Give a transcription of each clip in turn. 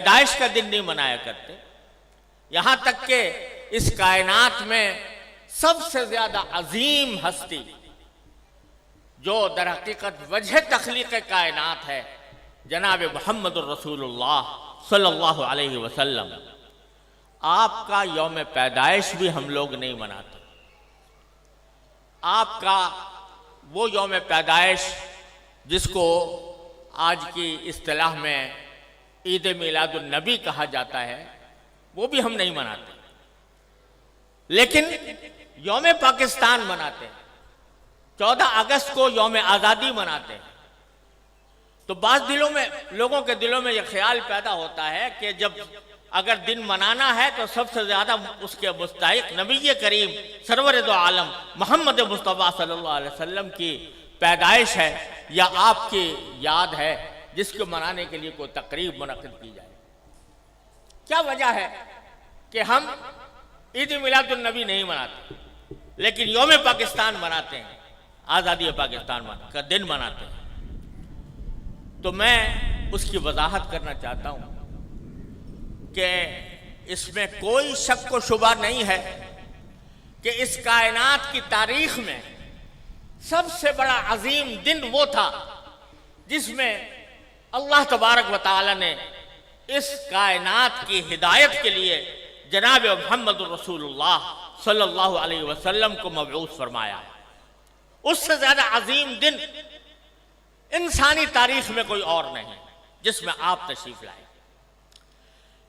پیدائش کا دن نہیں منایا کرتے، یہاں تک کہ اس کائنات میں سب سے زیادہ عظیم ہستی جو در حقیقت وجہ تخلیق کائنات ہے، جناب محمد الرسول اللہ صلی اللہ علیہ وسلم، آپ کا یوم پیدائش بھی ہم لوگ نہیں مناتے۔ آپ کا وہ یوم پیدائش جس کو آج کی اصطلاح میں عید میلاد النبی کہا جاتا ہے، وہ بھی ہم نہیں مناتے، لیکن یوم پاکستان مناتے ہیں، 14 اگست کو یوم آزادی مناتے ہیں۔ تو بعض لوگوں کے دلوں میں یہ خیال پیدا ہوتا ہے کہ جب اگر دن منانا ہے تو سب سے زیادہ اس کے مستحق نبی کریم سرور دو عالم محمد مصطفیٰ صلی اللہ علیہ وسلم کی پیدائش ہے یا آپ کی یاد ہے، جس کو منانے کے لیے کوئی تقریب منعقد کی جائے۔ کیا وجہ ہے کہ ہم عید میلاد النبی نہیں مناتے لیکن یوم پاکستان مناتے ہیں، آزادی پاکستان کا دن مناتے ہیں؟ تو میں اس کی وضاحت کرنا چاہتا ہوں کہ اس میں کوئی شک و شبہ نہیں ہے کہ اس کائنات کی تاریخ میں سب سے بڑا عظیم دن وہ تھا جس میں اللہ تبارک و تعالی نے اس کائنات کی ہدایت کے لیے جناب محمد رسول اللہ صلی اللہ علیہ وسلم کو مبعوث فرمایا۔ اس سے زیادہ عظیم دن انسانی تاریخ میں کوئی اور نہیں جس میں آپ تشریف لائے،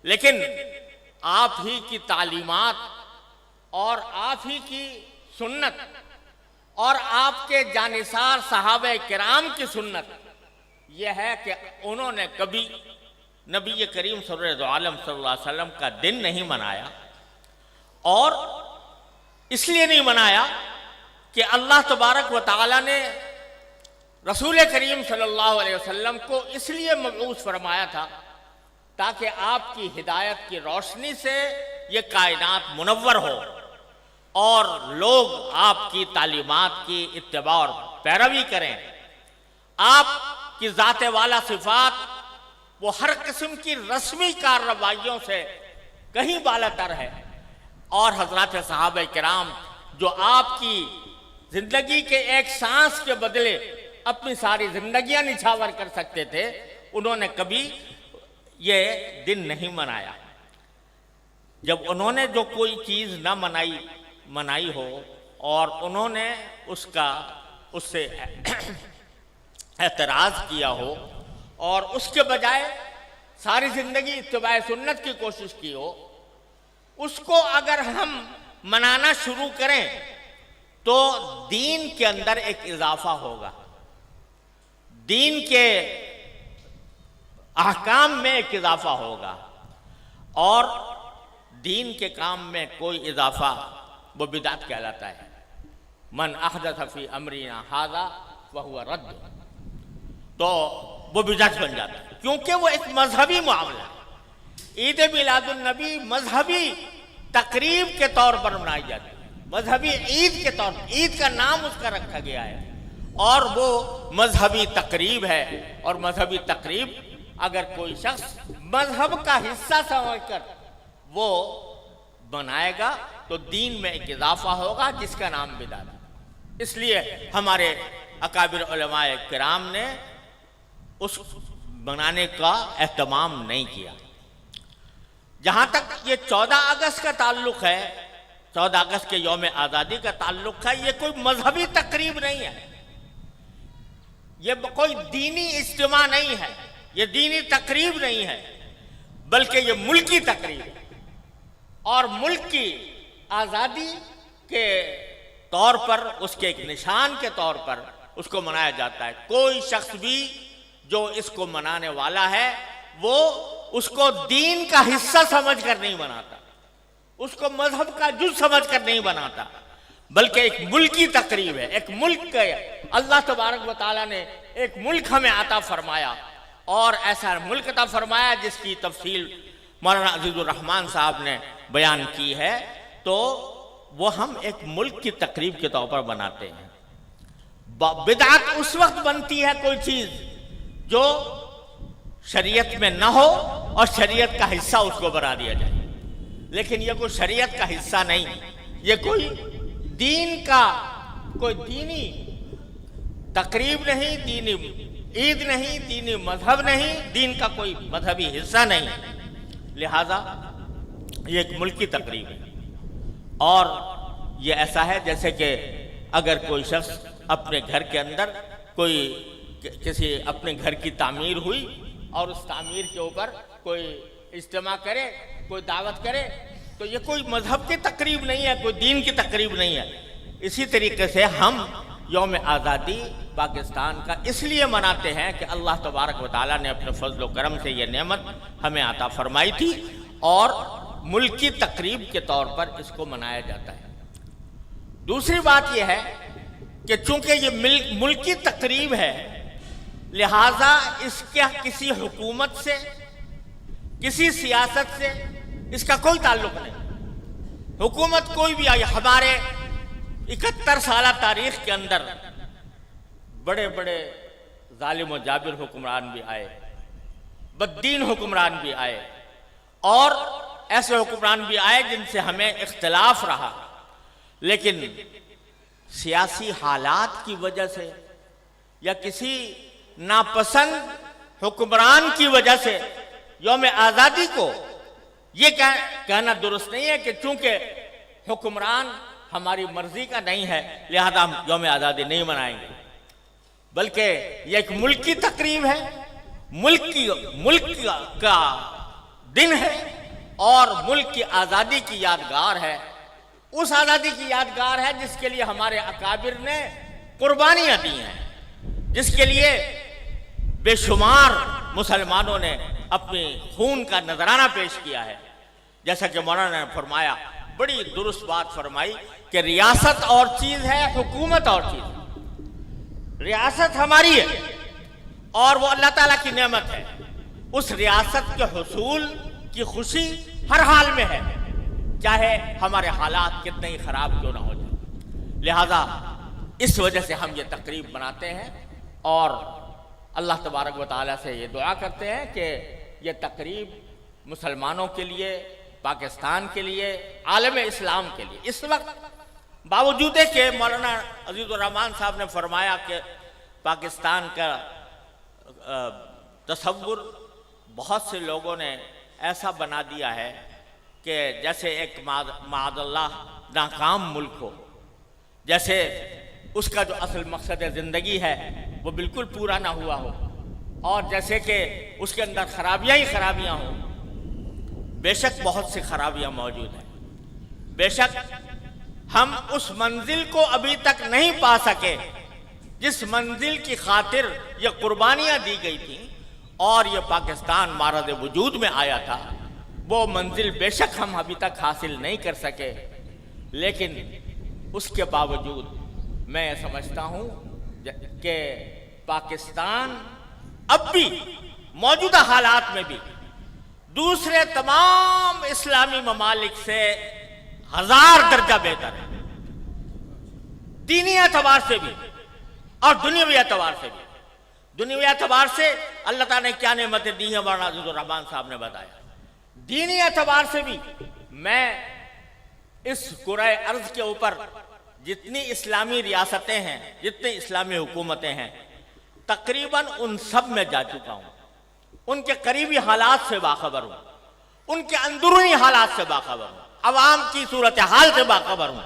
لیکن آپ ہی کی تعلیمات اور آپ ہی کی سنت اور آپ کے جانثار صحابہ کرام کی سنت یہ ہے کہ انہوں نے کبھی نبی کریم سرور دو عالم صلی اللہ علیہ وسلم کا دن نہیں منایا، اور اس لیے نہیں منایا کہ اللہ تبارک و تعالی نے رسول کریم صلی اللہ علیہ وسلم کو اس لیے مبعوث فرمایا تھا تاکہ آپ کی ہدایت کی روشنی سے یہ کائنات منور ہو اور لوگ آپ کی تعلیمات کی اتباع اور پیروی کریں۔ آپ کی ذات والا صفات وہ ہر قسم کی رسمی کارروائیوں سے کہیں بالا تر ہے، اور حضرات صحابہ کرام جو آپ کی زندگی کے ایک سانس کے بدلے اپنی ساری زندگیاں نچھاور کر سکتے تھے، انہوں نے کبھی یہ دن نہیں منایا۔ جب انہوں نے جو کوئی چیز نہ منائی ہو اور انہوں نے اس سے اعتراض کیا ہو اور اس کے بجائے ساری زندگی اتباع سنت کی کوشش کی ہو، اس کو اگر ہم منانا شروع کریں تو دین کے اندر ایک اضافہ ہوگا، دین کے احکام میں ایک اضافہ ہوگا، اور دین کے کام میں کوئی اضافہ وہ بدعت کہلاتا ہے۔ من احدث فی امرنا ھذا فہو رد، تو وہ بدعت بن جاتا ہے کیونکہ وہ ایک مذہبی معاملہ ہے۔ عید میلاد النبی مذہبی تقریب کے طور پر منائی جاتی ہے، مذہبی عید کے طور پر، عید کا نام اس کا رکھا گیا ہے، اور وہ مذہبی تقریب ہے، اور مذہبی تقریب اگر کوئی شخص مذہب کا حصہ سمجھ کر وہ بنائے گا تو دین میں ایک اضافہ ہوگا جس کا نام بدعت ہے۔ اس لیے ہمارے اکابر علماء کرام نے اس بنانے کا اہتمام نہیں کیا۔ جہاں تک یہ 14 اگست کا تعلق ہے، 14 اگست کے یوم آزادی کا تعلق ہے، یہ کوئی مذہبی تقریب نہیں ہے، یہ کوئی دینی اجتماع نہیں ہے، یہ دینی تقریب نہیں ہے، بلکہ یہ ملکی تقریب ہے، اور ملک کی آزادی کے طور پر، اس کے ایک نشان کے طور پر اس کو منایا جاتا ہے۔ کوئی شخص بھی جو اس کو منانے والا ہے وہ اس کو دین کا حصہ سمجھ کر نہیں مناتا، اس کو مذہب کا جز سمجھ کر نہیں بناتا، بلکہ ایک ملکی تقریب ہے۔ ایک ملک کا اللہ تبارک و تعالیٰ نے ایک ملک ہمیں عطا فرمایا، اور ایسا ملک عطا فرمایا جس کی تفصیل مولانا عزیز الرحمن صاحب نے بیان کی ہے، تو وہ ہم ایک ملک کی تقریب کے طور پر بناتے ہیں۔ بدعت اس وقت بنتی ہے کوئی چیز جو शरीयत में न हो और शरीयत का हिस्सा उसको बना दिया जाए। लेकिन ये कोई शरीयत का हिस्सा नहीं, ये कोई दीन का कोई दीनी तकरीब नहीं, दीनी ईद नहीं, दीनी मजहब नहीं, दीन का कोई मजहबी हिस्सा नहीं। लिहाजा ये एक मुल्की तकरीब है और ये ऐसा है जैसे कि अगर कोई शख्स अपने घर के अंदर कोई किसी अपने घर की तामीर हुई और उस तामीर के ऊपर कोई इज्तिमा करे, कोई दावत करे, तो ये कोई मजहब की तकरीब नहीं है, कोई दीन की तकरीब नहीं है। इसी तरीके से हम यौम आज़ादी पाकिस्तान का इसलिए मनाते हैं कि अल्लाह तबारक व तआला ने अपने फजल व करम से ये नेमत हमें अता फरमाई थी और मुल्की तकरीब के तौर पर इसको मनाया जाता है। दूसरी बात यह है कि चूंकि ये मुल्की तकरीब है, लिहाजा इसका किसी हुकूमत से, किसी सियासत से इसका कोई ताल्लुक नहीं। हुकूमत कोई भी आई, हमारे 71 साल तारीख के अंदर बड़े बड़े जालिम और जाबिर हुक्मरान भी आए, बददीन हुक्मरान भी आए और ऐसे हुक्मरान भी आए जिनसे हमें इख्तिलाफ रहा, लेकिन सियासी हालात की वजह से या किसी नापसंद हुक्मरान की वजह से यौम आज़ादी को ये कहना दुरुस्त नहीं है कि चूंकि हुक्मरान हमारी मर्जी का नहीं है लिहाजा हम यौम आज़ादी नहीं मनाएंगे, बल्कि ये एक मुल्की तकरीब है, मुल्क का दिन है और मुल्क की आज़ादी की यादगार है। उस आज़ादी की यादगार है जिसके लिए हमारे अकाबिर ने कुर्बानियां दी हैं, जिसके लिए बेशुमार मुसलमानों ने अपने खून का नजराना पेश किया है। जैसा कि मौलाना ने फरमाया, बड़ी दुरुस्त बात फरमाई कि रियासत और चीज है, हुकूमत और चीज है। रियासत हमारी है और वो अल्लाह ताला की नेमत है। उस रियासत के हुसूल की खुशी हर हाल में है, चाहे हमारे हालात कितने ही खराब क्यों ना हो जाए। लिहाजा इस वजह से हम ये तकरीब मनाते हैं और अल्लाह तबारक व तआला से ये दुआ करते हैं कि ये तकरीब मुसलमानों के लिए, पाकिस्तान के लिए, आलम इस्लाम के लिए, इस वक्त बावजूद के मौलाना अजीजुर रहमान साहब ने फरमाया कि पाकिस्तान का तसव्वुर बहुत से लोगों ने ऐसा बना दिया है कि जैसे एक माअज़ल्लाह नाकाम मुल्क हो, जैसे उसका जो असल मकसद ज़िंदगी है वो बिल्कुल पूरा ना हुआ हो और जैसे कि उसके अंदर खराबियां ही खराबियां हों। बेशक बहुत सी खराबियां मौजूद हैं, बेशक हम उस मंजिल को अभी तक नहीं पा सके जिस मंजिल की खातिर ये कुर्बानियां दी गई थी और ये पाकिस्तान मारद वजूद में आया था। वो मंजिल बेशक हम अभी तक हासिल नहीं कर सके, लेकिन उसके बावजूद मैं समझता हूं कि पाकिस्तान अब भी मौजूदा हालात में भी दूसरे तमाम इस्लामी ममालिक से 1000 दर्जा बेहतर है, दीनी एतबार से भी और दुनियावी एतबार से भी। दुनियावी एतबार से अल्लाह ताला ने क्या नेमतें दी हैं मौलाना अजीजुर रहमान साहब ने बताया। दीनी एतबार से भी मैं इस कुराए अर्ज के ऊपर जितनी इस्लामी रियासतें हैं, जितनी इस्लामी हुकूमतें हैं, तकरीबन उन सब में जा चुका हूं, उनके करीबी हालात से बाखबर हूं, उनके अंदरूनी हालात से बाखबर हूं, अवाम की सूरत हाल से बाखबर हूं।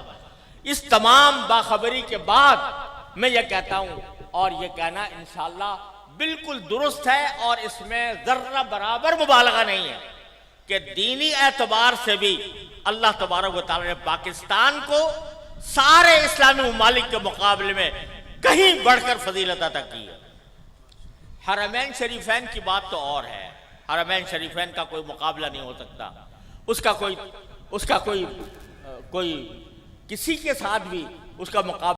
इस तमाम बाखबरी के बाद मैं ये कहता हूं और ये कहना इंशाअल्लाह बिल्कुल दुरुस्त है और इसमें जर्रा बराबर मुबालगा नहीं है कि दीनी एतबार से भी अल्लाह तबारक व तआला ने पाकिस्तान को सारे इस्लामी ममालिक के मुकाबले में कहीं बढ़कर फजीलत अता की है। हरमैन शरीफैन की बात तो और है, हरमैन शरीफैन का कोई मुकाबला नहीं हो सकता, उसका कोई किसी के साथ भी उसका मुकाबला